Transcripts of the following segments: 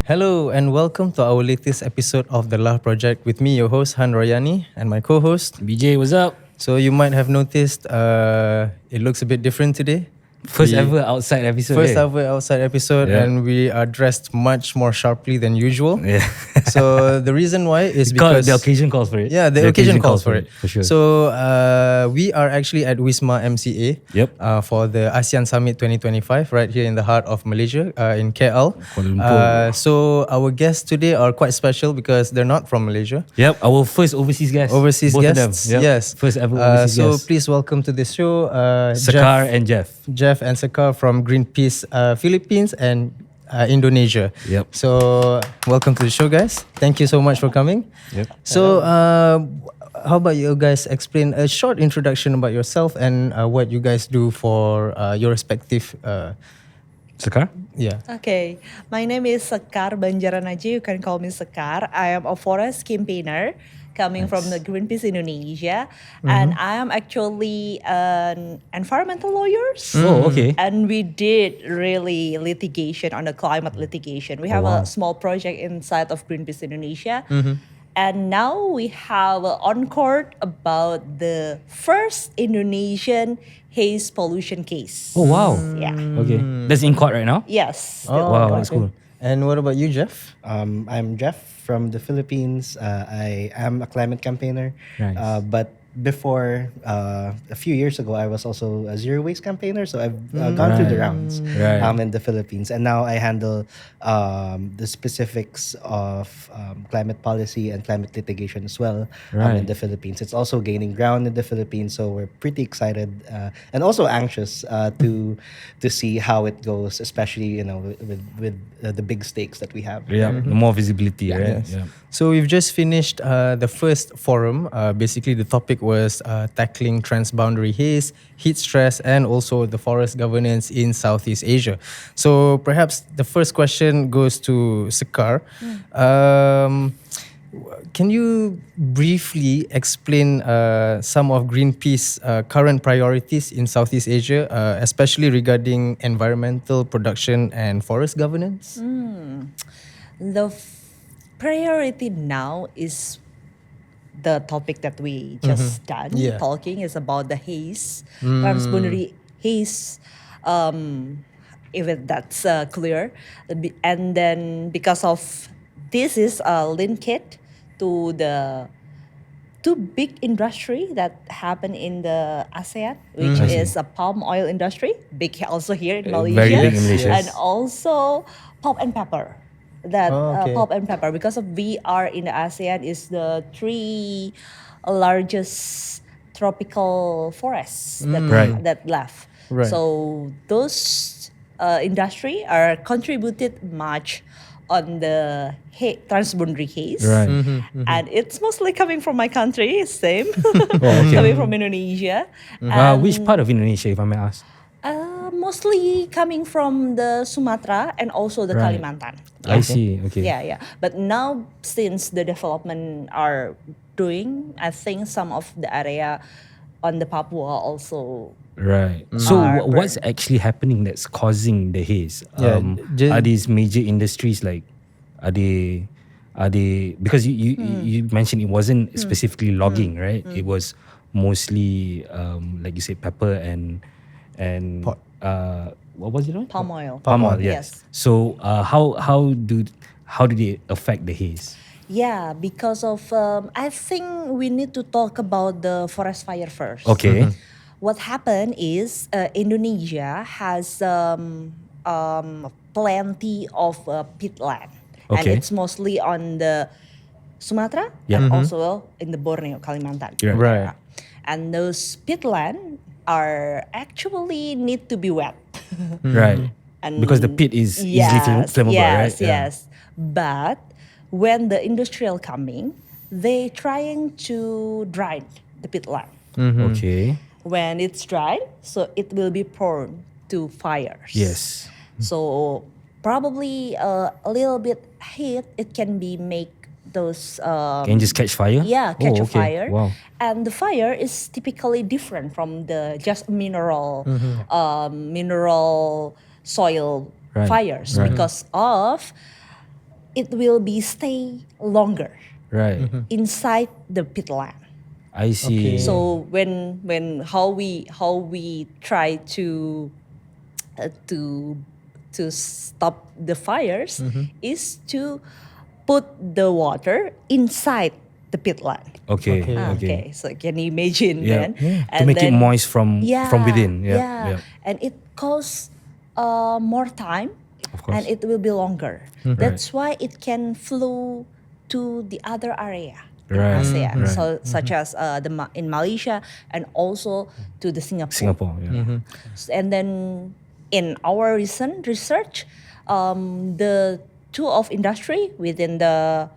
Hello and welcome to our latest episode of The Love Project with me, your host Han Royani, and my co-host BJ, what's up? So you might have noticed it looks a bit different today. First ever outside episode. Ever outside episode, Yeah. and we are dressed much more sharply than usual. Yeah. So the reason why is because the occasion calls for it. Yeah, the occasion calls for it. For sure. So we are actually at Wisma MCA for the ASEAN Summit 2025 right here in the heart of Malaysia in KL. Kuala Lumpur. So our guests today are quite special because they're not from Malaysia. Yep, our first overseas guest. Both of them. Yep. Yes. First ever overseas so guest. please welcome to this show Sekar and Jeff. Jeff and Sekar from Greenpeace Philippines and Indonesia. Yep. So welcome to the show, guys. Thank you so much for coming. Yep. So how about you guys explain a short introduction about yourself and what you guys do for your respective Sekar? yeah. Okay, my name is Sekar Banjaran Aji. You can call me Sekar. I am a forest campaigner coming from the Greenpeace Indonesia, and I am actually an environmental lawyer. Oh, okay. And we did really litigation on the climate litigation. We have a small project inside of Greenpeace Indonesia. And now we have on court about the first Indonesian haze pollution case. Oh, wow. Yeah. Okay. That's in court right now? Yes. Wow, that's cool. And what about you, Jeff? I'm Jeff from the Philippines. I am a climate campaigner. Nice. But before, a few years ago, I was also a zero waste campaigner. So I've gone through the rounds in the Philippines. And now I handle the specifics of climate policy and climate litigation as well in the Philippines. It's also gaining ground in the Philippines. So we're pretty excited and also anxious to see how it goes, especially with the big stakes that we have. Yeah, more visibility, right? Yes. Yeah. So we've just finished the first forum. Basically, the topic was tackling transboundary haze, heat stress, and also the forest governance in Southeast Asia. So perhaps the first question goes to Sekar. Can you briefly explain some of Greenpeace's current priorities in Southeast Asia, especially regarding environmental production and forest governance? The priority now is the topic that we just done talking is about the haze, transboundary haze. If that's clear, and then because of this is linked to the two big industry that happen in the ASEAN, which is a palm oil industry, big also here in Malaysia, Very big in Malaysia. and also pulp and pepper. That pulp and pepper, because of we are in the ASEAN, is the three largest tropical forests that left. Right. So those industry are contributed much on the transboundary haze. Right. And it's mostly coming from my country, same, coming from Indonesia. Which part of Indonesia, if I may ask? Mostly coming from the Sumatra and also the Kalimantan. I see. Okay. Yeah. But now, since the development are doing, I think some of the area on the Papua also. Right. So what's actually happening that's causing the haze? Are these major industries like are they because you mentioned it wasn't specifically logging, right? It was mostly like you said pepper and what was it on? Palm oil. Palm oil, yes. So how do they affect the haze? Yeah, because of I think we need to talk about the forest fire first. Okay. What happened is Indonesia has plenty of peatland, and Okay. it's mostly on the Sumatra and also in the Borneo, Kalimantan. Yeah. Right. And those peatland are actually need to be wet. Right. And Because the pit is easily flammable, right? Yes. But when the industrial coming, they trying to dry the peatland. Okay. When it's dry, so it will be prone to fires. Yes. So probably a little bit heat, it can be make those Can just catch fire? yeah, catch a okay. fire. Wow. And the fire is typically different from the just mineral soil Right, fires right. because of it will be stay longer Right. inside the pitland. I see. So when how we try to stop the fires is to put the water inside the pitland. Okay. Okay, so can you imagine Yeah. then? To And make it then- moist from within. Yeah. yeah. And it costs more time, Of course. and it will be longer. That's why it can flow to the other area in Right. ASEAN, Right. so such as in Malaysia and also to the Singapore. Yeah. And then in our recent research, the two of industry within the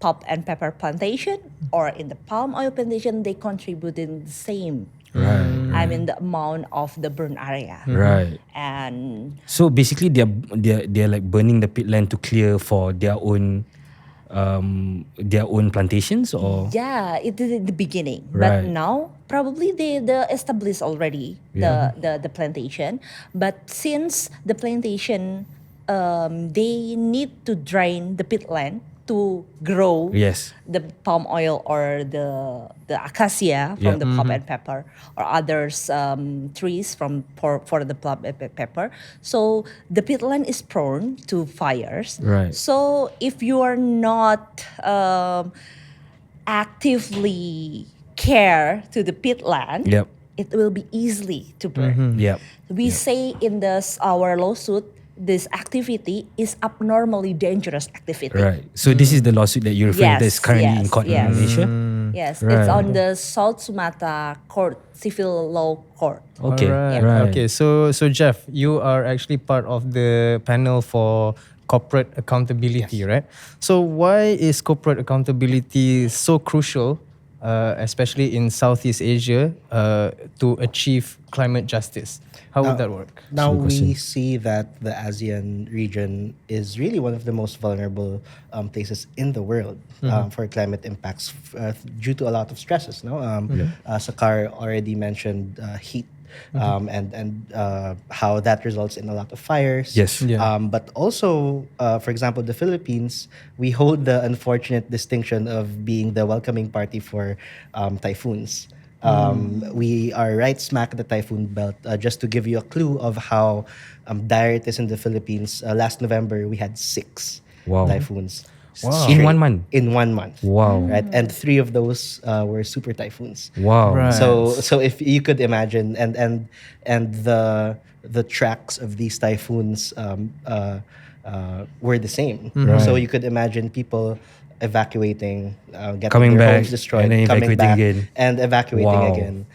pulp and pepper plantation or in the palm oil plantation, they contribute in the same. Right. I mean the amount of the burn area. Right. And So basically, they're like burning the pitland to clear for their own plantations, or yeah, it is in the beginning, Right. but now probably they established already the plantation. But since the plantation, they need to drain the pitland to grow yes, the palm oil or the acacia from the pulp and pepper or others trees for the pulp and pepper. So the pitland is prone to fires. Right. So if you are not actively care to the pitland, Yep. it will be easily to burn. Yep. We say in our lawsuit, this activity is abnormally dangerous activity. Right. So this is the lawsuit that you're referring to that's currently in court in Malaysia. Yes, Right. it's on the South Sumatra Court, Civil Law Court. Okay. Alright. Right. Okay. So Jeff, you are actually part of the panel for corporate accountability, right? So why is corporate accountability so crucial, especially in Southeast Asia, to achieve climate justice? How would that work? Now Good question. we see that the ASEAN region is really one of the most vulnerable places in the world for climate impacts due to a lot of stresses. No, Sekar already mentioned heat. And how that results in a lot of fires. Yes. Yeah. But also, for example, the Philippines, we hold the unfortunate distinction of being the welcoming party for typhoons. We are right smack at the typhoon belt. Just to give you a clue of how dire it is in the Philippines, last November we had 6 Wow. typhoons. In straight 1 month. In 1 month. Wow. Right, and 3 of those were super typhoons. Wow. Right. So if you could imagine, and the tracks of these typhoons were the same. Right. So you could imagine people evacuating, getting Coming their back, homes destroyed, and then coming evacuating back, again. and evacuating Wow. again.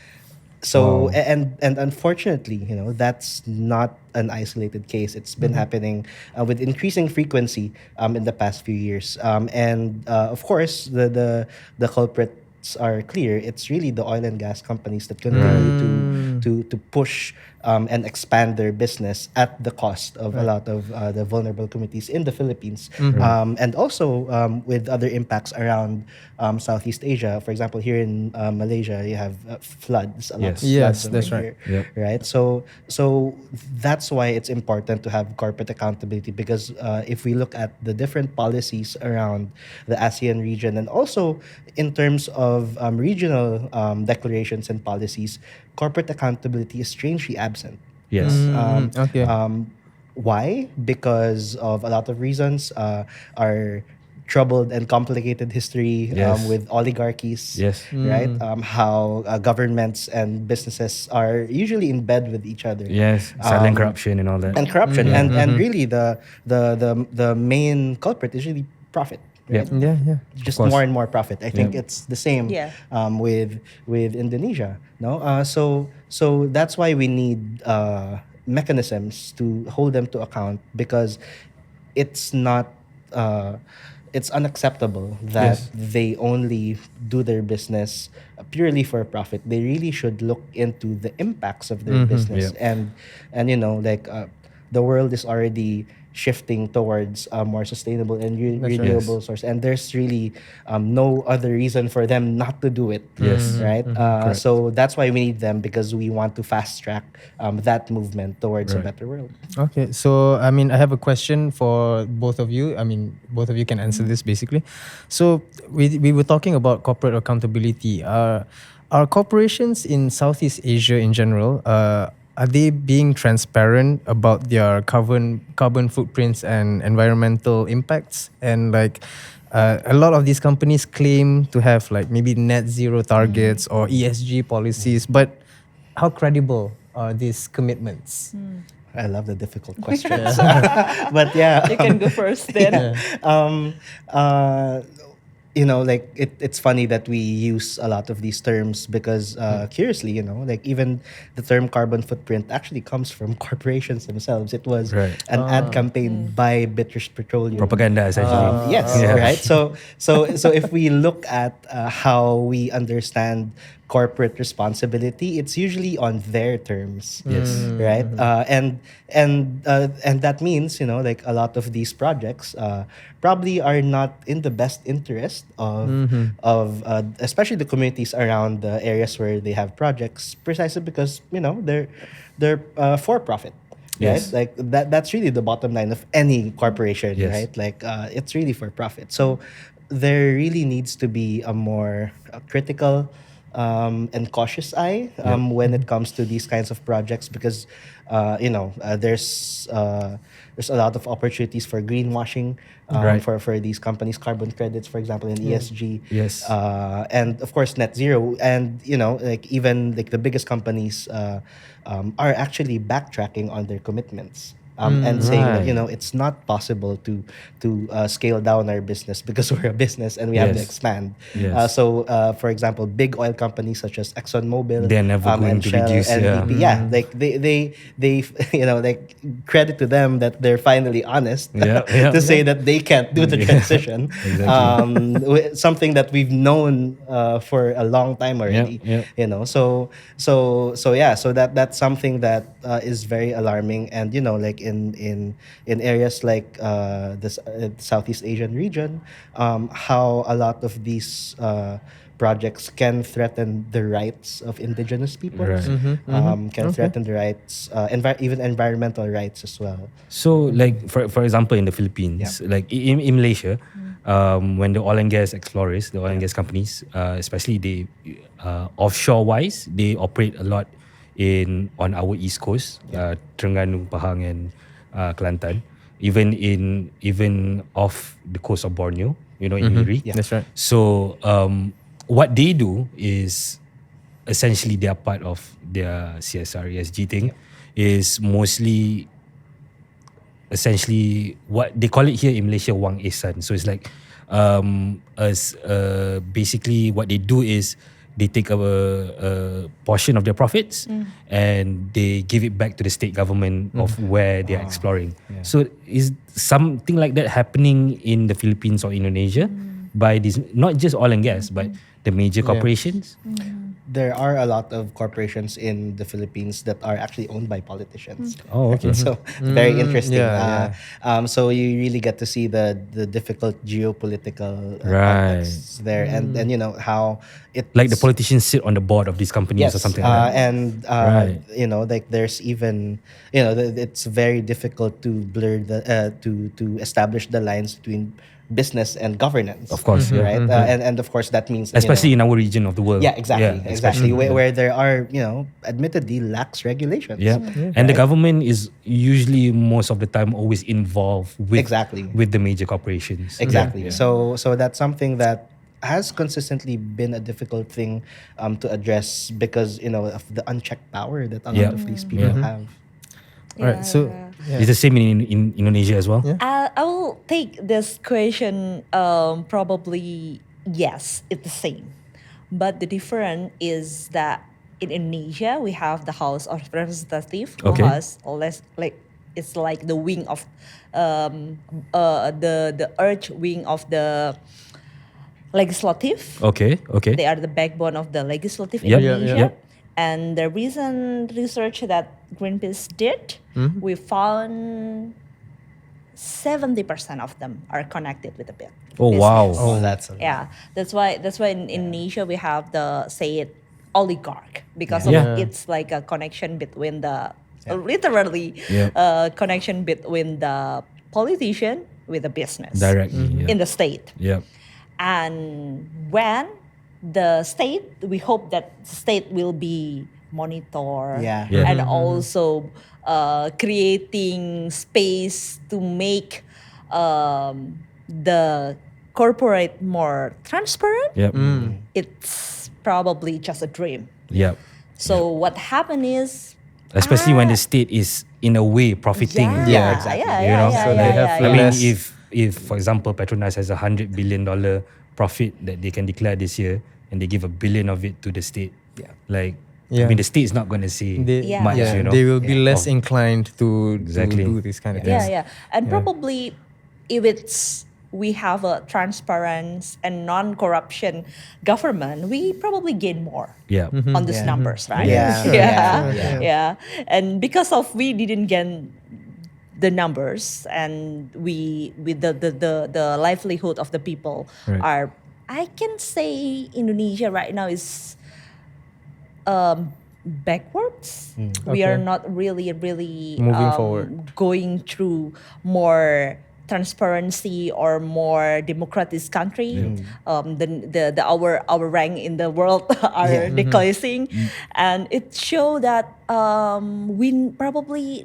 So Wow. and unfortunately, that's not an isolated case. It's been happening with increasing frequency in the past few years. And of course, the culprits are clear. It's really the oil and gas companies that continue to push and expand their business at the cost of a lot of the vulnerable communities in the Philippines, and also with other impacts around Southeast Asia. For example, here in Malaysia, you have floods. A lot of Yes, floods that's over right. here, right? So that's why it's important to have corporate accountability, because if we look at the different policies around the ASEAN region, and also in terms of regional declarations and policies, corporate accountability is strangely absent. Yes. Okay. Why? Because of a lot of reasons. Our troubled and complicated history Yes. with oligarchies. Yes. Right? How governments and businesses are usually in bed with each other. Yes. Silent corruption and all that. And corruption. And really the main culprit is really profit. Right? Yeah. Just course. more and more profit. I think it's the same Yeah. with Indonesia. No, so that's why we need mechanisms to hold them to account, because it's not it's unacceptable that Yes. they only do their business purely for profit. They really should look into the impacts of their business, Yeah. and the world is already shifting towards a more sustainable and renewable source, and there's really no other reason for them not to do it. Yes. Right. So that's why we need them, because we want to fast track that movement towards a better world. Okay, so I mean, I have a question for both of you. I mean, both of you can answer this basically. So we were talking about corporate accountability. Are corporations in Southeast Asia in general, are they being transparent about their carbon footprints and environmental impacts? And like, a lot of these companies claim to have like maybe net zero targets or ESG policies, but how credible are these commitments? I love the difficult questions. But yeah. You can go first then. Like it's funny that we use a lot of these terms because curiously, like even the term carbon footprint actually comes from corporations themselves. It was an ad campaign by British Petroleum. Propaganda, essentially. Yes, right. So if we look at how we understand corporate responsibility, it's usually on their terms. Yes. Right. And that means, like a lot of these projects probably are not in the best interest of especially the communities around the areas where they have projects, precisely because they're for profit. Yes. Right? Like that's really the bottom line of any corporation. Yes. Right? Like it's really for profit. So there really needs to be a more critical and cautious eye when it comes to these kinds of projects, because there's a lot of opportunities for greenwashing for these companies, carbon credits, for example, in ESG. Yes. And of course net zero, and like even like the biggest companies are actually backtracking on their commitments. And saying that it's not possible to scale down our business because we're a business and we have to expand. Yes. So for example, big oil companies such as ExxonMobil, they're never going and to Shell, reduce. and BP, like they like credit to them that they're finally honest to say that they can't do the transition. Something that we've known for a long time already. So that's something that is very alarming, and like in areas like the Southeast Asian region, how a lot of these projects can threaten the rights of indigenous peoples, can threaten the rights, even environmental rights as well. So, like for example, in the Philippines, like in Malaysia, when the oil and gas explorers, the oil and gas companies, especially they offshore wise, they operate a lot on our east coast, Terengganu, Pahang, and Kelantan, even off the coast of Borneo, in Miri. That's right. So what they do is essentially they are part of their CSR ESG thing, is mostly essentially what they call it here in Malaysia, wang esan. So it's like basically what they do is they take a portion of their profits and they give it back to the state government of where they are exploring. So is something like that happening in the Philippines or Indonesia by these, not just oil and gas, but the major corporations? There are a lot of corporations in the Philippines that are actually owned by politicians. Oh, okay. So very interesting. So you really get to see the difficult geopolitical contexts there, and how it, like the politicians sit on the board of these companies or something like that. And like there's even it's very difficult to blur the to establish the lines between business and governance, of course, right? And of course that means especially in our region of the world. Exactly. Where there are admittedly lax regulations. And the government is usually most of the time always involved with the major corporations. So that's something that has consistently been a difficult thing to address because of the unchecked power that a lot of these people have. All right, so it's the same in Indonesia as well. I will take this question. Probably yes, it's the same, but the difference is that in Indonesia we have the House of Representatives, who has less like it's like the wing of the earth wing of the legislative. Okay. They are the backbone of the legislative in Indonesia. And the recent research that Greenpeace did, we found 70% of them are connected with the Oh, wow. business. Oh, that's a lot. Yeah, that's why in Indonesia we have the say it oligarch because Yeah. of it's like a connection between the literally Yeah. connection between the politician with the business Directly. in the state. Yeah. And when the state, we hope that state will be monitor Yeah. Yeah. and also creating space to make the corporate more transparent. Yep. It's probably just a dream. Yep. So what happened is Especially when the state is in a way profiting. yeah, exactly. yeah, You yeah, know, yeah, so yeah, they have yeah, I yeah. mean, less- if for example Petronas has $100 billion profit that they can declare this year, and they give $1 billion of it to the state, like I Yeah. mean, the state is not going to see They, much. Yeah. You know, they will be less of- inclined to Exactly. do this kind of Yeah, things. yeah. And probably if it's we have a transparent and non-corruption government, we probably gain more Yeah. on these Yeah. numbers, right? Yeah. yeah. Yeah. Yeah. And because of we didn't get the numbers and we with the livelihood of the people Right. are, I can say Indonesia right now is backwards. We are Okay. not really Moving forward. going through more transparency or more democratic country. The our rank in the world are decreasing, and it show that we probably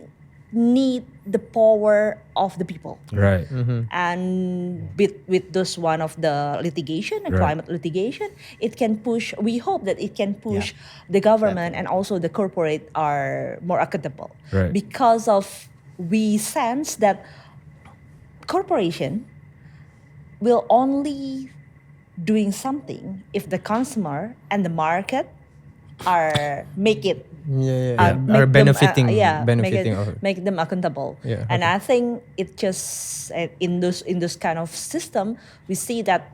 need the power of the people. Right. And with this one of the litigation and Right. climate litigation, it can push, we hope that it can push the government and also the corporate are more accountable. Right. Because of we sense that corporation will only doing something if the consumer and the market are make it Yeah. make Are them, benefiting, make benefiting it- of it. make them accountable. Yeah, And okay. I think it just in this kind of system, we see that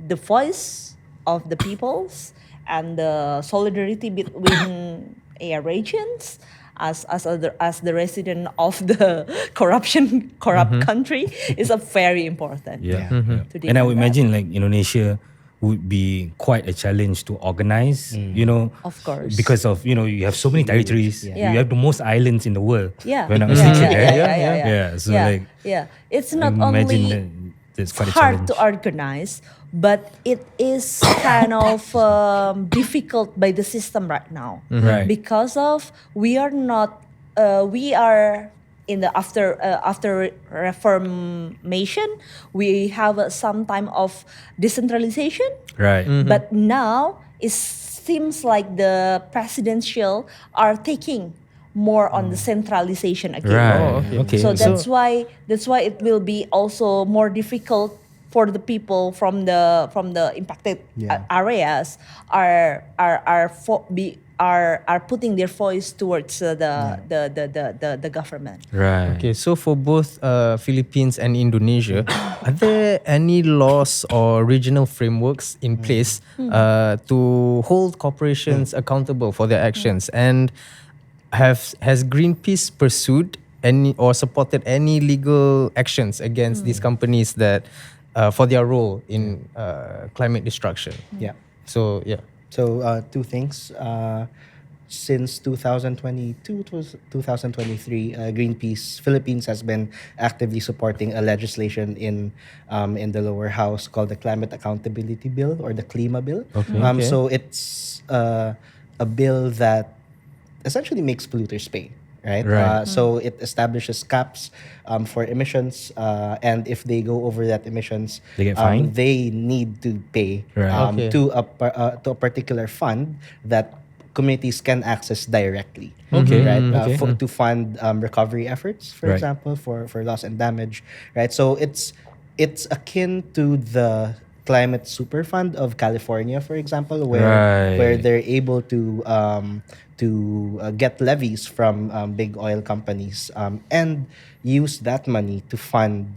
the voice of the peoples and the solidarity between regions as the resident of the corrupt country is a very important. Yeah. To deal And I with would that. imagine like Indonesia would be quite a challenge to organize, you know. Of course. Because of, you know, you have so many territories. Yeah. You have the most islands in the world. Yeah. When I yeah, was yeah, thinking, yeah, right? yeah, yeah, yeah. Yeah, so yeah. like, yeah. It's I not imagine only that that's quite a hard challenge. to organize, but it is kind of difficult by the system right now. Right. Because of we are not we are in the after reformation, we have some time of decentralization, Right. but now it seems like the presidential are taking more on the centralization again. Right. Oh, okay. So So- that's why it will be also more difficult for the people from the impacted areas are putting their voice towards the government. Right. Okay, so for both Philippines and Indonesia, are there any laws or regional frameworks in place to hold corporations accountable for their actions? And has Greenpeace pursued any or supported any legal actions against these companies that for their role in climate destruction? Yeah. So yeah. So two things. Since 2022 to 2023, Greenpeace Philippines has been actively supporting a legislation in the lower house called the Climate Accountability Bill or the CLIMA Bill. Okay. So it's a bill that essentially makes polluters pay. Right. Right. So it establishes caps for emissions, and if they go over that emissions, They get fined? they need to pay Right. Okay. to a particular fund that communities can access directly. Okay. Right. Okay. To fund recovery efforts, for Right. example, for loss and damage. Right. So it's akin to the Climate Super Fund of California, for example, Right. where they're able to get levies from big oil companies and use that money to fund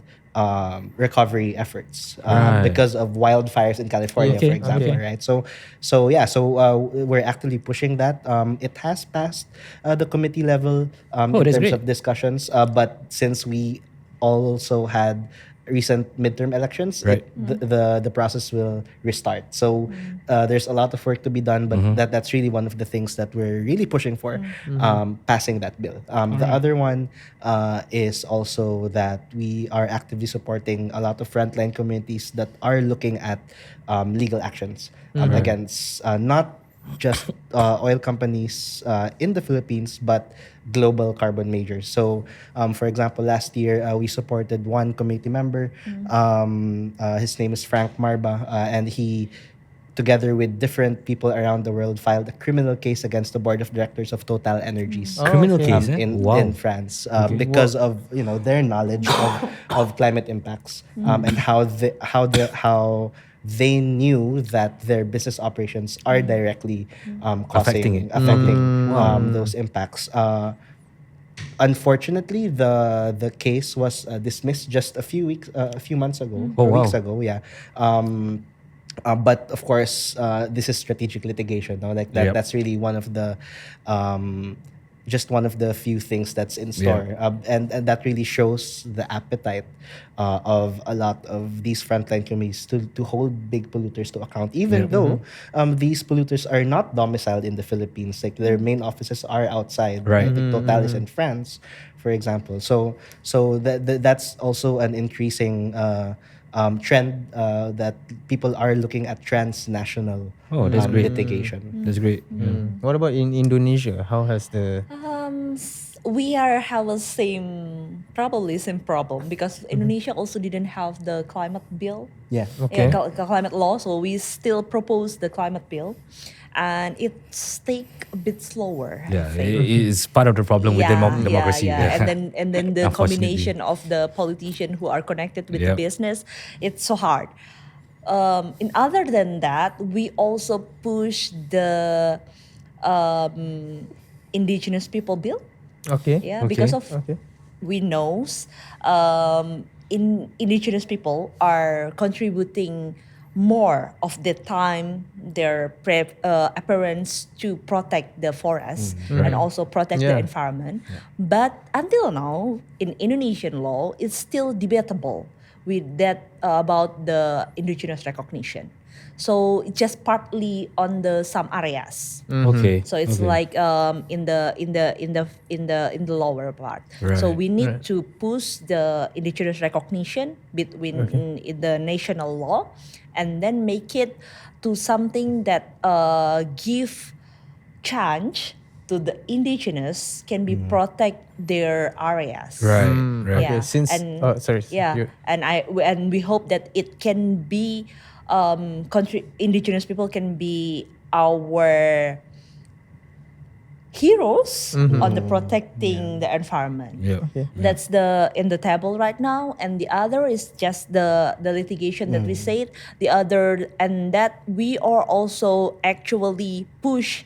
recovery efforts Right. because of wildfires in California, Okay, for example, okay. right? So we're actively pushing that. It has passed the committee level in Oh, that's terms great. of discussions, but since we also had recent midterm elections, Right. the process will restart. So there's a lot of work to be done, but that's really one of the things that we're really pushing for, passing that bill. The other one is also that we are actively supporting a lot of frontline communities that are looking at legal actions against not just oil companies in the Philippines, but global carbon majors. So, for example, last year we supported one community member. His name is Frank Marba, and he, together with different people around the world, filed a criminal case against the board of directors of Total Energies. Criminal case, in France because of their knowledge of climate impacts and how they knew that their business operations are directly affecting those impacts. Unfortunately, the case was dismissed just a few months ago, weeks ago. Yeah. But of course, this is strategic litigation. No? Like that. Yep. That's really one of the just one of the few things that's in store. And that really shows the appetite of a lot of these frontline communities to hold big polluters to account, even though these polluters are not domiciled in the Philippines. Like their main offices are outside. Right. Like Total is in France, for example. So that's also an increasing trend that people are looking at transnational litigation. That's great. What about in Indonesia? How has the We have a probably same problem because Indonesia also didn't have the climate bill. Yeah. Okay. Climate law, so we still propose the climate bill, and it's take a bit slower. Yeah, it's part of the problem with democracy. Yeah. And then the Unfortunately. combination of the politician who are connected with the business, it's so hard. In other than that, we also push the indigenous people bill. okay? Yeah, okay. because of okay. we knows indigenous people are contributing more of the time their appearance to protect the forest and also protect the environment. But until now, in Indonesian law, it's still debatable with that about the indigenous recognition. So it's just partly on the some areas. Okay. So it's like in the lower part. Right. So we need to push the indigenous recognition between in the national law, and then make it to something that give chance to the indigenous can be protect their areas. Right. Yeah. Okay, since sorry. Yeah, and we hope that it can be indigenous people can be our heroes on the protecting the environment. Yeah. Okay. That's the in the table right now, and the other is just the litigation that we said. The other, and that we are also actually push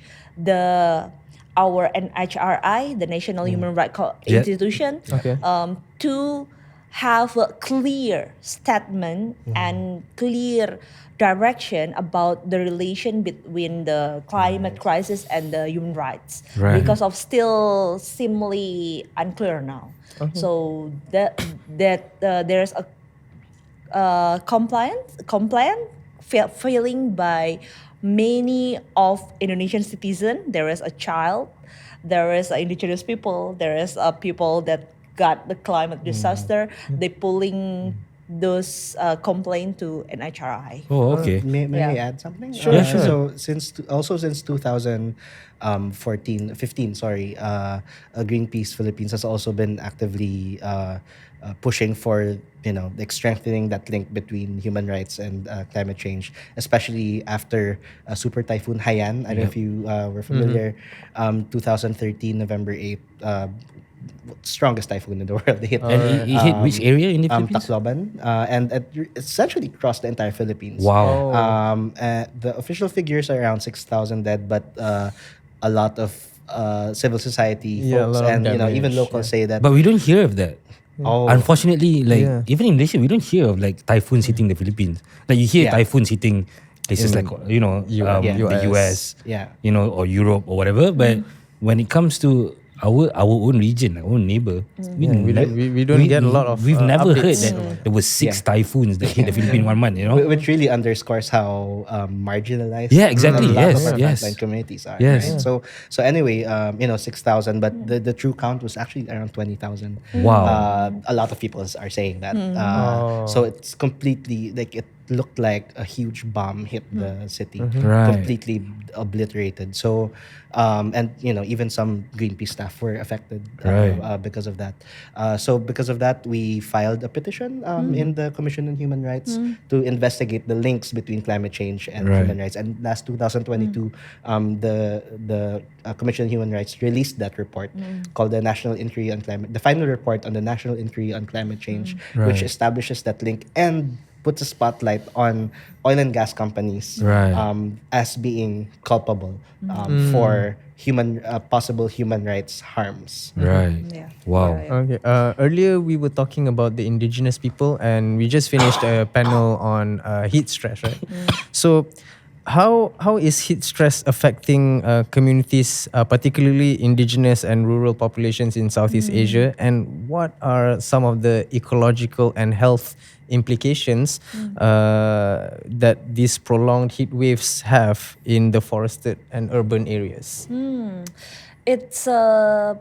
our NHRI, the National Human Rights Institution, to have a clear statement and clear direction about the relation between the climate crisis and the human rights, because of still seemingly unclear now. So that there's a complaint feeling by many of Indonesian citizens. There is a child, there is indigenous people, there is people that got the climate disaster. They pulling those complaint to NHRI. Oh, okay. May I add something? Sure. So since 2015, Greenpeace Philippines has also been actively pushing for strengthening that link between human rights and climate change, especially after Super Typhoon Haiyan. I don't know if you were familiar. 2013 November 8th. Strongest typhoon in the world. It hit which area in the Philippines? Tacloban, and it essentially crossed the entire Philippines. Wow. The official figures are around 6,000 dead, but a lot of civil society folks and even locals say that. But we don't hear of that. Oh. Unfortunately, even in Malaysia, we don't hear of typhoons hitting the Philippines. Like you hear typhoons hitting places like the US, or Europe or whatever. But when it comes to our own region, our own neighbor, we don't get a lot of we've never heard updates. that there was 6 typhoons that hit the Philippines 1 month, Which really underscores how marginalized exactly. a lot of our Yes. frontline communities are. Yes. Right? So anyway, 6,000, but the true count was actually around 20,000. Wow. A lot of people are saying that. So it's completely like it looked like a huge bomb hit the city, Right. completely obliterated. So, and even some Greenpeace staff were affected because of that. So because of that, we filed a petition in the Commission on Human Rights to investigate the links between climate change and human rights. And last 2022, the Commission on Human Rights released that report called the National Inquiry on Climate, the final report on the National Inquiry on Climate Change, which establishes that link and puts a spotlight on oil and gas companies as being culpable for possible human rights harms. Right. Yeah. Wow. Okay. Earlier we were talking about the indigenous people, and we just finished a panel on heat stress, right? So, how is heat stress affecting communities, particularly indigenous and rural populations in Southeast Asia, and what are some of the ecological and health implications that these prolonged heat waves have in the forested and urban areas? It's a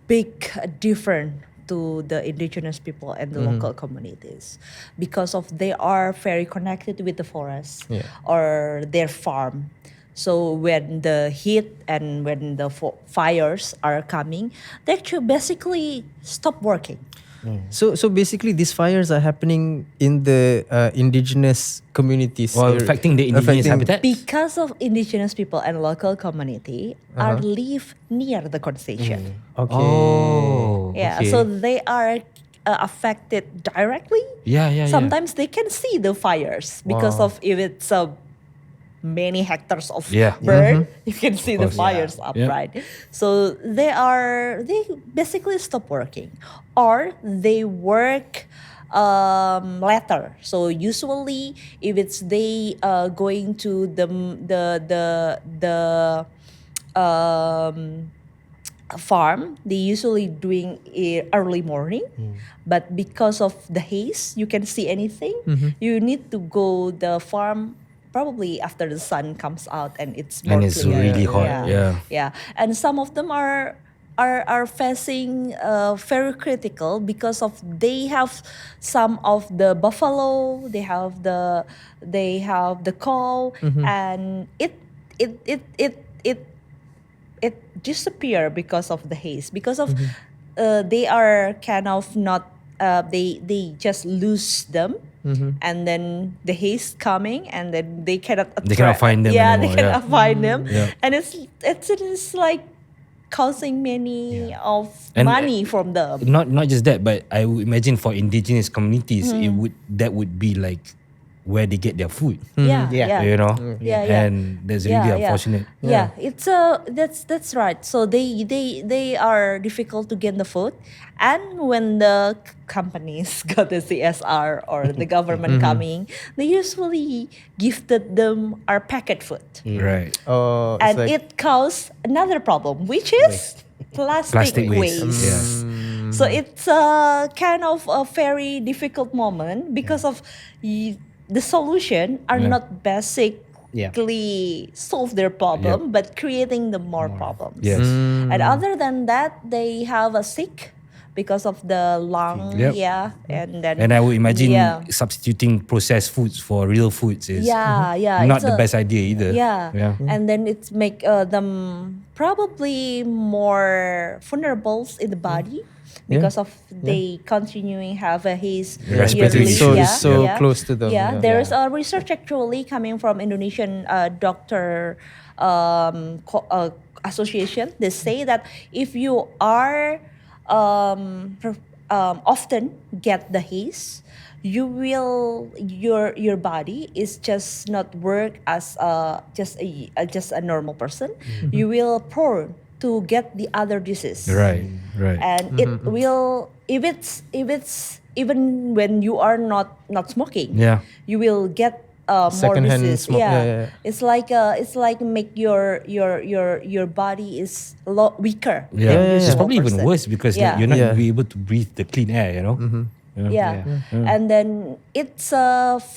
big difference to the indigenous people and the local communities because of they are very connected with the forest or their farm. So when the heat and when the fires are coming, they actually basically stop working. So basically, these fires are happening in the indigenous communities, affecting the indigenous habitat. Because of indigenous people and local community are live near the concession. Okay. Oh. Yeah, okay. so they are affected directly. Yeah. Sometimes they can see the fires because of if it's many hectares of burn, you can see the fires up, right? So they basically stop working, or they work later. So usually, if it's they going to the farm, they usually doing early morning, but because of the haze, you can see anything. You need to go the farm probably after the sun comes out and it's more it's clear. really hot. Yeah. And some of them are facing very critical because of they have some of the buffalo, they have the cow, and it disappear because of the haze, because of they are kind of not they just lose them. And then the haze coming, and then they cannot find them Yeah, anymore. they cannot find them, Yeah. and it's like causing many of money from them. Not just that, but I would imagine for indigenous communities, that would be like where they get their food. Yeah. And that's really unfortunate. Yeah, it's that's right. So they are difficult to get the food, and when the companies got the CSR or the government coming, they usually gifted them our packet food. Right. And it caused another problem, which is plastic waste. Yes. So it's a kind of a very difficult moment because of the solution are not basically solve their problem, but creating the more problems. Yes. And other than that, they have a sick because of the lung. And then And I would imagine substituting processed foods for real foods is not the best idea either. And then it's make them probably more vulnerable in the body. Because of they continuing have a haze respiratory issues. So close to them. There is a research actually coming from Indonesian doctor association. They say that if you are often get the haze, you will your body is just not work as just a normal person. You will prone to get the other disease. Right. And it will if it's even when you are not smoking, you will get more disease. smoke. Yeah. It's like make your body is weaker. Yeah, than it's usual probably even person. worse because like, you're not be able to breathe the clean air. You know. And then it's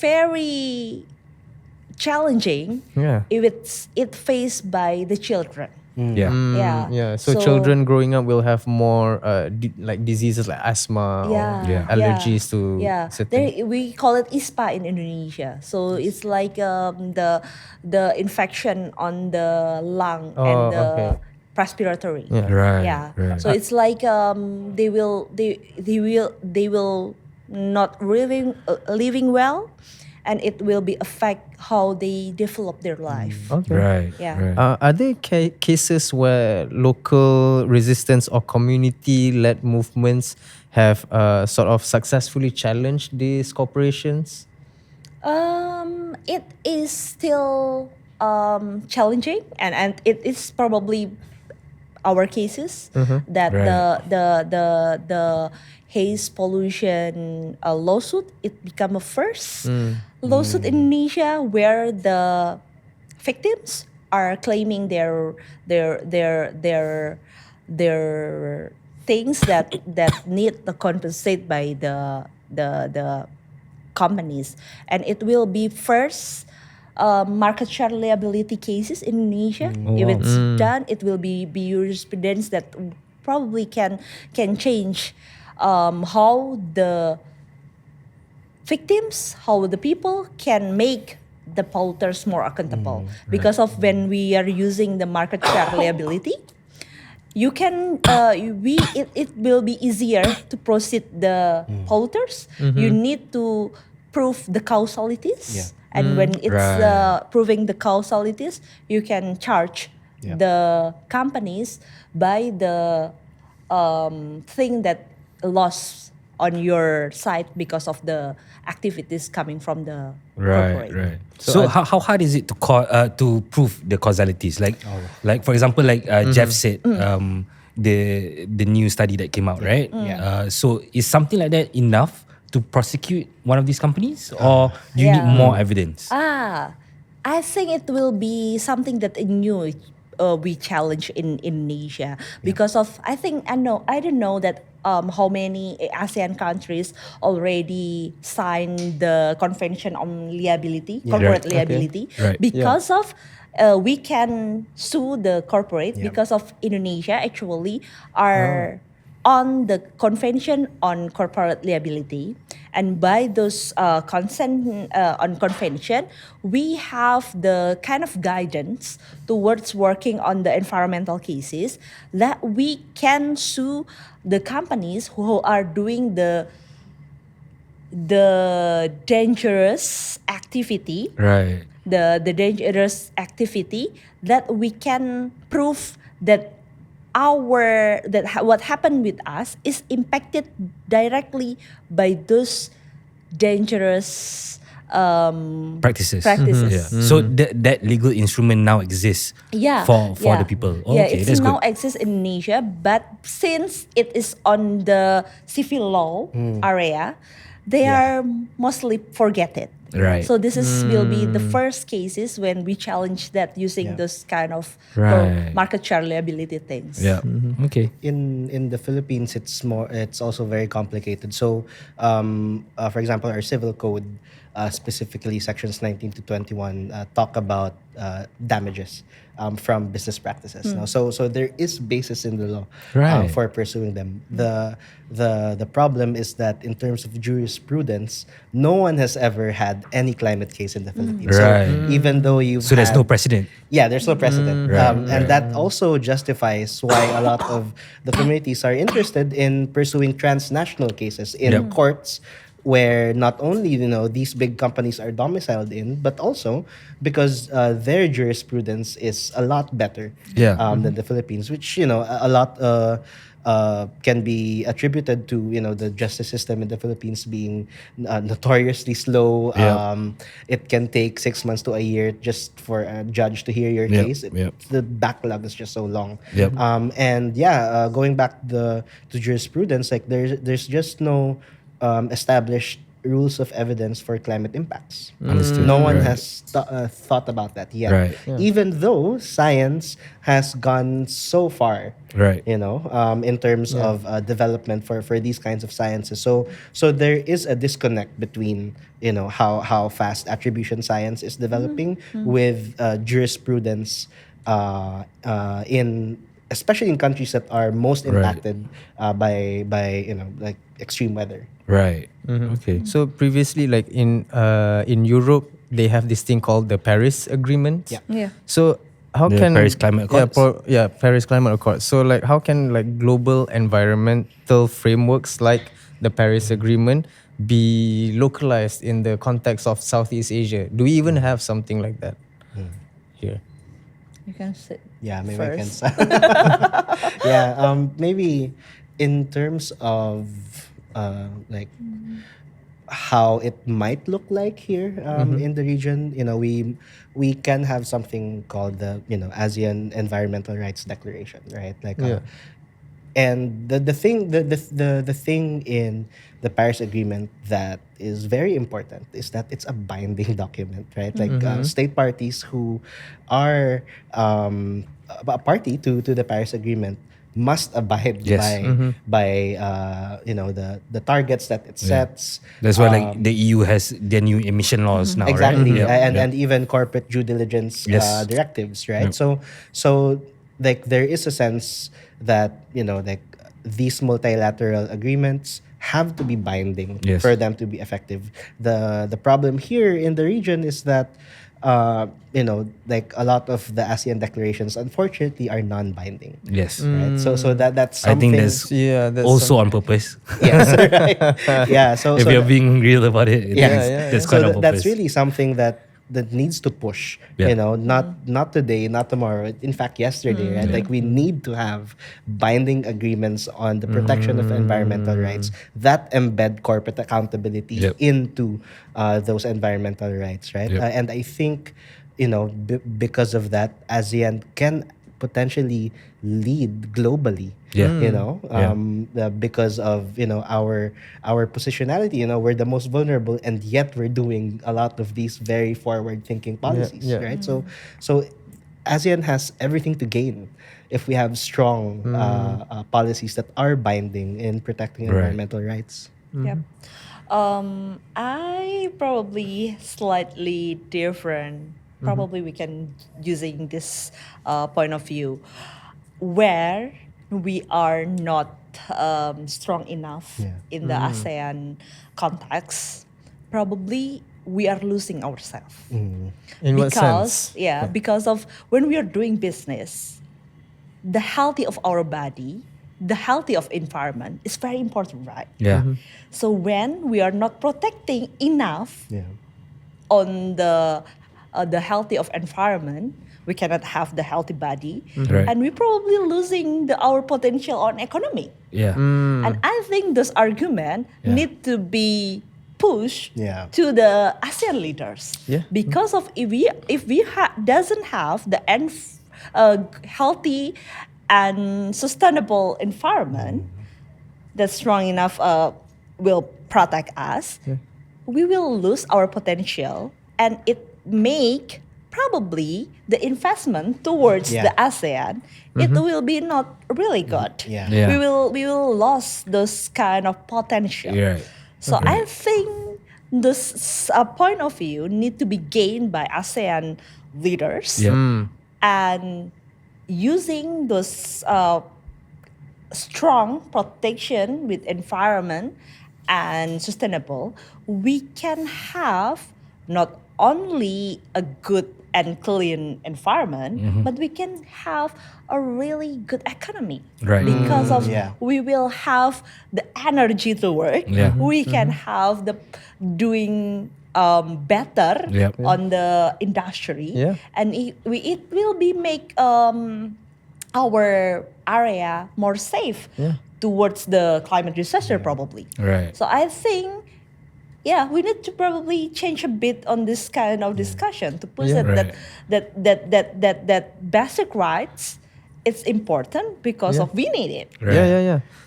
very challenging if it faced by the children. So children growing up will have more like diseases like asthma or allergies to certain. We call it ISPA in Indonesia. So it's like the infection on the lung and the respiratory. Right. So it's like they will not living well, and it will be affect how they develop their life. Right. Are there cases where local resistance or community-led movements have sort of successfully challenged these corporations? It is still challenging, and it is probably our cases that the haze pollution lawsuit, it become a first lawsuit in Indonesia where the victims are claiming their things that need to compensate by the companies, and it will be first market share liability cases in Indonesia. If it's done, it will be jurisprudence that probably can change how the victims, how the people can make the polluters more accountable. Because of when we are using the market share liability, you can it will be easier to proceed the polluters. You need to prove the causalities, and when it's proving the causalities, you can charge the companies by the thing that loss on your side because of the activities coming from the corporate. Right. So how hard is it to prove the causalities? Like for example, like Jeff said, the new study that came out, right? So is something like that enough to prosecute one of these companies, or do you need more evidence? I think it will be something that new we challenge in Indonesia because of I don't know that how many ASEAN countries already signed the Convention on Liability, corporate liability, because of we can sue the corporate because of Indonesia actually are on the Convention on Corporate Liability, and by those consent on convention, we have the kind of guidance towards working on the environmental cases that we can sue the companies who are doing the dangerous activity, the dangerous activity that we can prove that what happened with us is impacted directly by those dangerous practices. So that legal instrument now exists for the people. It's now exists in Indonesia, but since it is on the civil law area, they are mostly forget it. Right. So this will be the first cases when we challenge that using those kind of market share liability things. Okay. In the Philippines, it's also very complicated. So, for example, our civil code, specifically sections 19 to 21, talk about damages from business practices. No? So there is basis in the law for pursuing them. The problem is that in terms of jurisprudence, no one has ever had any climate case in the Philippines. So even though there's no precedent. Yeah, there's no precedent. And that also justifies why a lot of the communities are interested in pursuing transnational cases in courts where not only these big companies are domiciled in, but also because their jurisprudence is a lot better than the Philippines, which a lot can be attributed to the justice system in the Philippines being notoriously slow. It can take 6 months to a year just for a judge to hear your case. The backlog is just so long. Going back to jurisprudence, like there's just no established rules of evidence for climate impacts. Understood. No one Right. has thought about that yet. Right. Even though science has gone so far, Right. in terms of development for these kinds of sciences. So there is a disconnect between how fast attribution science is developing with jurisprudence in especially in countries that are most impacted by like extreme weather. Right. Okay. So previously, like in Europe, they have this thing called the Paris Agreement. Yeah. So how The can Paris Climate Accords? Paris Climate Accord. So like how can like global environmental frameworks like the Paris Agreement be localized in the context of Southeast Asia? Do we even have something like that here? You can sit. Yeah, maybe first. I can. Yeah, maybe in terms of like how it might look like here in the region, we can have something called the ASEAN Environmental Rights Declaration, right? Like, and the thing in the Paris Agreement that is very important is that it's a binding document, right? Like state parties who are a party to the Paris Agreement must abide by the targets that it sets. That's why like the EU has their new emission laws now, Exactly, right? and even corporate due diligence directives, right? So like there is a sense that like these multilateral agreements have to be binding for them to be effective. The problem here in the region is that like a lot of the ASEAN declarations unfortunately are non-binding. Yes. Right. So that's I something. think that's that's also on purpose. Yes. Right. Yeah. So if you're being real about it, that's quite on purpose. That's really something that needs to push. Not today, not tomorrow. In fact, yesterday, right? Like we need to have binding agreements on the protection of environmental rights that embed corporate accountability into those environmental rights, right? And I think, because of that, ASEAN can potentially lead globally. Because of our positionality. We're the most vulnerable, and yet we're doing a lot of these very forward-thinking policies, right? So ASEAN has everything to gain if we have strong policies that are binding in protecting environmental rights. Yep. I probably slightly different. Probably we can using this point of view where we are not strong enough in the ASEAN context. Probably we are losing ourselves. In what sense? Because of when we are doing business, the healthy of our body, the healthy of environment is very important, right? So when we are not protecting enough on the healthy of environment, we cannot have the healthy body, and we're probably losing our potential on economy. And I think this argument need to be pushed to the ASEAN leaders, because of if we doesn't have the healthy and sustainable environment that's strong enough will protect us, we will lose our potential, and it make probably the investment towards the ASEAN, it will be not really good. We will lose those kind of potential. So I think this point of view need to be gained by ASEAN leaders, and using those strong protection with environment and sustainable, we can have not only a good and clean environment, but we can have a really good economy. Because of we will have the energy to work. We can have the doing better on the industry, and it will be make our area more safe towards the climate disaster probably. So I think we need to probably change a bit on this kind of discussion to push that basic rights, it's important because of we need it.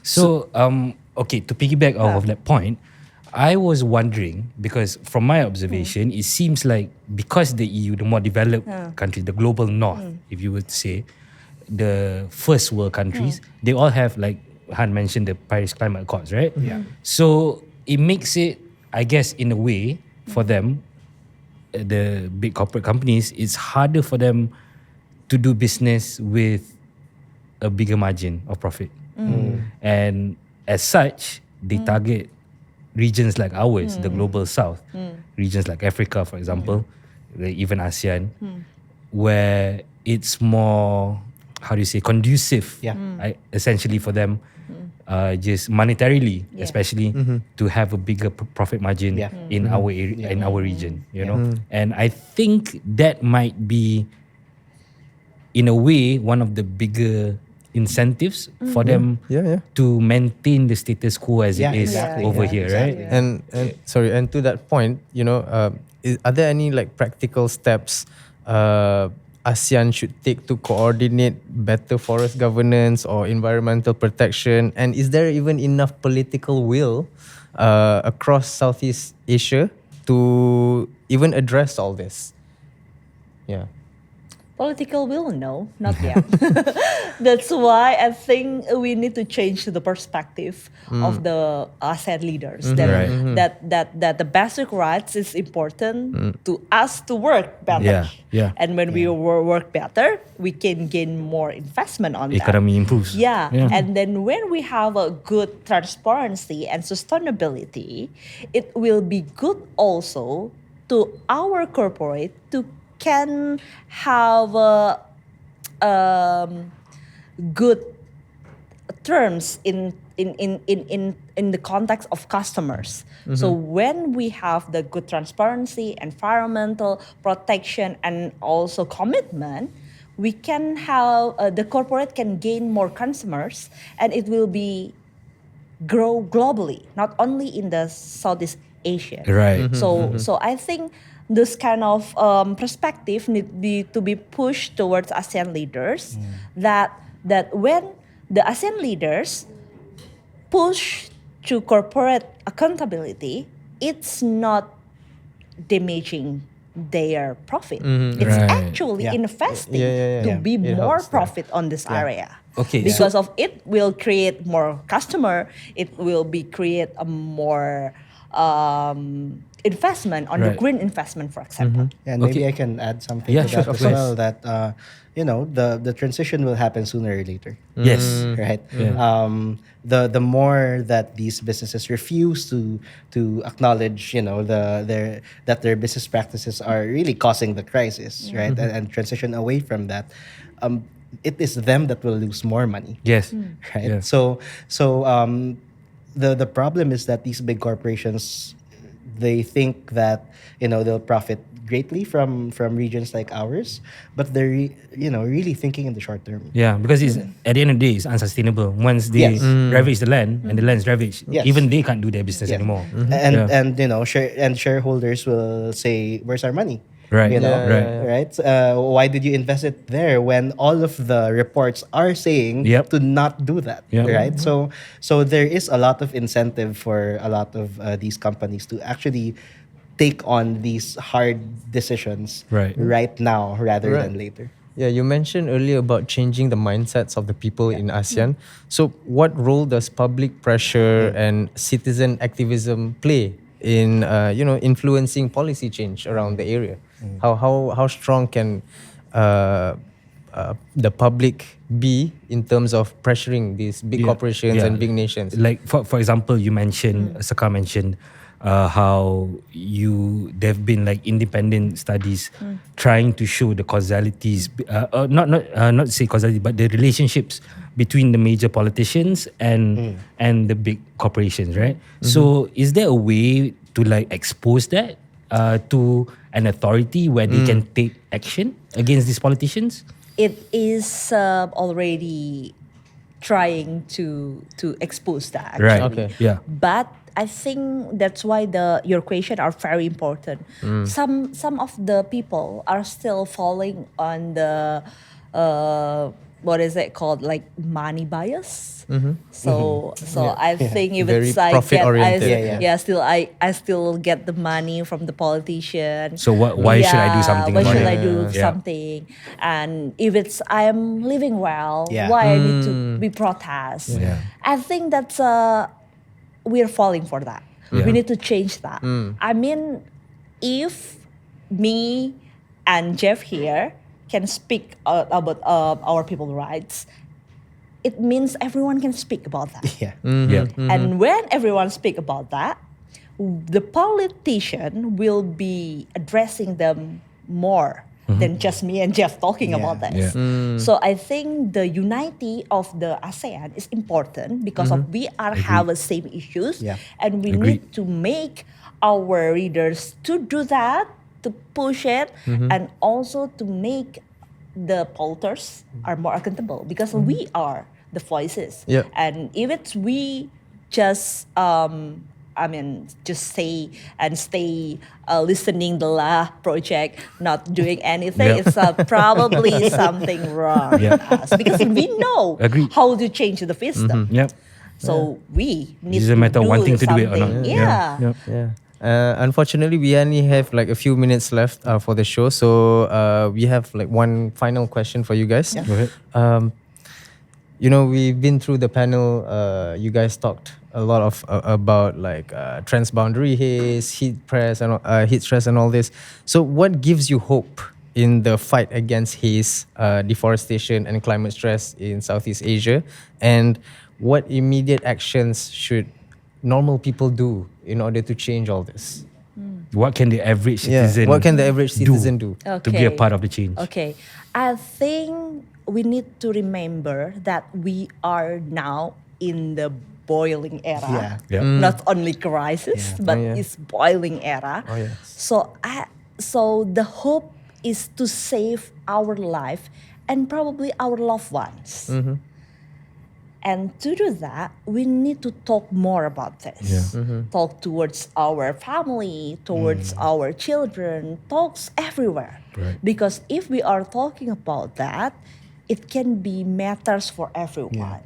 So okay, to piggyback off of that point, I was wondering, because from my observation, it seems like because the EU, the more developed country, the global north, if you would say, the first world countries, they all have, like Han mentioned, the Paris Climate Accords, right? Yeah. So it makes it, I guess, in a way, for them, the big corporate companies, it's harder for them to do business with a bigger margin of profit. And as such, they target regions like ours, the global south, regions like Africa, for example, like even ASEAN, where it's more, how do you say, conducive, essentially for them, just monetarily, especially to have a bigger profit margin in our area, in our region, you know. And I think that might be, in a way, one of the bigger incentives for them to maintain the status quo as it is over here, right? And sorry, and to that point, you know, are there any like practical steps ASEAN should take to coordinate better forest governance or environmental protection? And is there even enough political will across Southeast Asia to even address all this? Yeah. Political will, no, not yet. That's why I think we need to change the perspective of the ASEAN leaders. That the basic rights is important to us to work better. And when we work better, we can gain more investment on that. Economy improves. And then when we have a good transparency and sustainability, it will be good also to our corporate to can have good terms in the context of customers. So when we have the good transparency, environmental protection, and also commitment, we can have the corporate can gain more customers, and it will be grow globally, not only in the Southeast Asia. So I think this kind of perspective need to be pushed towards ASEAN leaders. That when the ASEAN leaders push to corporate accountability, it's not damaging their profit. It's actually investing to be more profit on this area. Because of it will create more customer. It will be create a more investment on the green investment, for example. And maybe I can add something to that as well. That you know, the transition will happen sooner or later. Yes. Right. The more that these businesses refuse to acknowledge, you know, that their business practices are really causing the crisis, right, and transition away from that, it is them that will lose more money. Yes. Right. Yeah. So the problem is that these big corporations, they think that, you know, they'll profit greatly from regions like ours, but they're really thinking in the short term. Yeah, because it's at the end of the day, it's unsustainable. Once they ravage the land and the land's ravaged, even they can't do their business anymore. And you know, shareholders will say, "Where's our money?" Right. You know, right? Why did you invest it there when all of the reports are saying to not do that? Right. So there is a lot of incentive for a lot of these companies to actually take on these hard decisions right now rather than later. Yeah, you mentioned earlier about changing the mindsets of the people in ASEAN. So what role does public pressure and citizen activism play in influencing policy change around the area? How strong can the public be in terms of pressuring these big corporations and big nations? Like for example, you mentioned Sekar mentioned how there've been like independent studies trying to show the causalities, not say causality, but the relationships between the major politicians and the big corporations, right? So is there a way to like expose that to an authority where they can take action against these politicians? It is already trying to expose that, actually. Right. Okay. Yeah. But I think that's why your question are very important. Some of the people are still falling on the what is it called, like money bias. So I think if Very it's I profit get oriented. still I still get the money from the politician. So why should I do something Why about should it? I do Yeah. something? And if it's I'm living well, Yeah. why I need to be protest? Yeah. I think that's we're falling for that. Yeah. We need to change that. I mean, if me and Jeff here can speak about our people's rights, it means everyone can speak about that. Yeah. Yeah. And when everyone speak about that, the politician will be addressing them more than just me and Jeff talking about this. Yeah. So I think the unity of the ASEAN is important because of we are have the same issues, Yeah. and we Agreed. need to make our readers to do that, to push it, and also to make the pollsters are more accountable because we are the voices. Yeah. And if it's we just just say and stay listening the La project, not doing anything, Yeah. it's probably something wrong Yeah. with us because we know Agreed. how to change the system. Yep. So we need It's to a matter of do wanting to do it or not. something. Yeah. Yeah. Yep. Unfortunately, we only have like a few minutes left for the show, so we have like one final question for you guys. Go ahead. We've been through the panel. You guys talked a lot of about like transboundary haze, heat stress, and all this. So, what gives you hope in the fight against haze, deforestation, and climate stress in Southeast Asia? And what immediate actions should normal people do in order to change all this? What can the average citizen What can the average citizen do? to be a part of the change? Okay. I think we need to remember that we are now in the boiling era. Yeah. Yeah. Not only crisis, but it's boiling era. Oh, yes. So the hope is to save our life and probably our loved ones. And to do that, we need to talk more about this. Yeah. Talk towards our family, towards our children, talks everywhere. Right. Because if we are talking about that, it can be matters for everyone.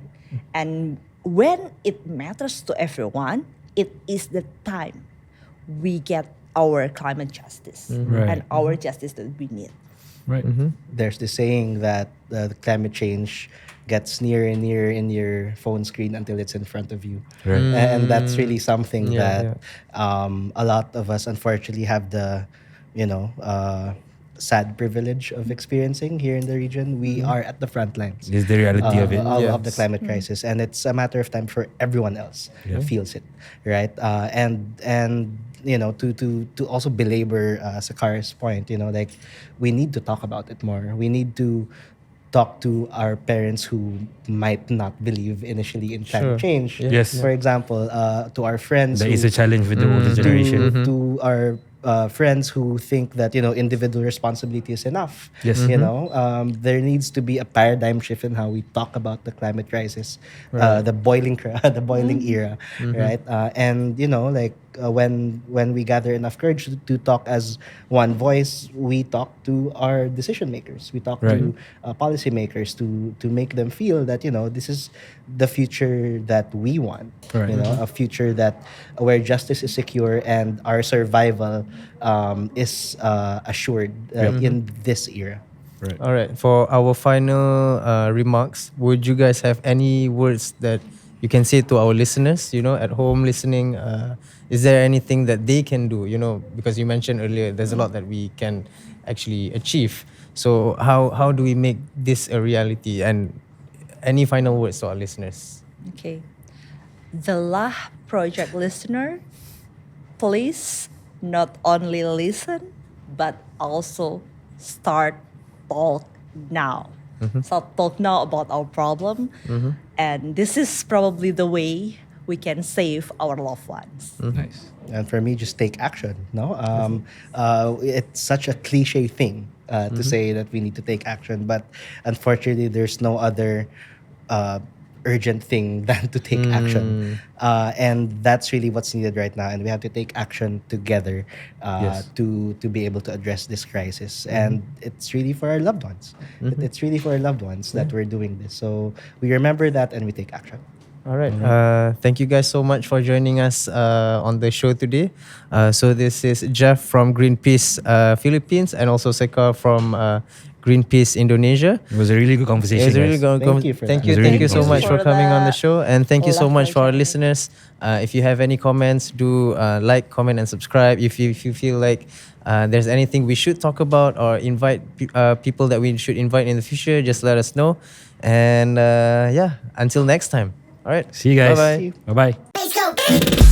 And when it matters to everyone, it is the time we get our climate justice Right. and our justice that we need. Right. There's this saying that the climate change gets nearer and nearer in your phone screen until it's in front of you. Right. And that's really something Yeah, that a lot of us unfortunately have the, sad privilege of experiencing here in the region. We are at the front lines This is the reality of it. of the climate crisis, and it's a matter of time for everyone else feels it, right? And to also belabor Sekar's point, like we need to talk about it more. We need to talk to our parents who might not believe initially in climate change. Yeah. Yes. For example, to our friends There who, is a challenge with the older generation. to our friends who think that individual responsibility is enough. Yes. There needs to be a paradigm shift in how we talk about the climate crisis, the boiling era, right? And when we gather enough courage to talk as one voice, we talk to our decision makers, we talk Right. to policymakers to make them feel that this is the future that we want. Right. A future where justice is secure and our survival is assured in this era. Right. All right. For our final remarks, would you guys have any words that you can say to our listeners, at home listening? Is there anything that they can do, because you mentioned earlier, there's a lot that we can actually achieve. So how do we make this a reality? And any final words to our listeners? Okay. The La Project listener, please not only listen, but also start talk now. Start talk now about our problem. And this is probably the way we can save our loved ones. Nice. And for me, just take action. No, it's such a cliche thing to say that we need to take action, but unfortunately, there's no other urgent thing than to take action. And that's really what's needed right now. And we have to take action together to be able to address this crisis. And it's really for our loved ones. It's really for our loved ones that we're doing this. So we remember that and we take action. All right. Thank you guys so much for joining us on the show today. So this is Jeff from Greenpeace Philippines and also Sekar from Greenpeace Indonesia. It was a really good conversation. It was a really good Thank you Thank you so much for coming on the that. show. And thank you so much for our listeners. If you have any comments, do like, comment, and subscribe. If you feel like there's anything we should talk about or invite people that we should invite in the future, just let us know. And until next time. All right. See you guys. Bye-bye. Bye-bye. Let's go.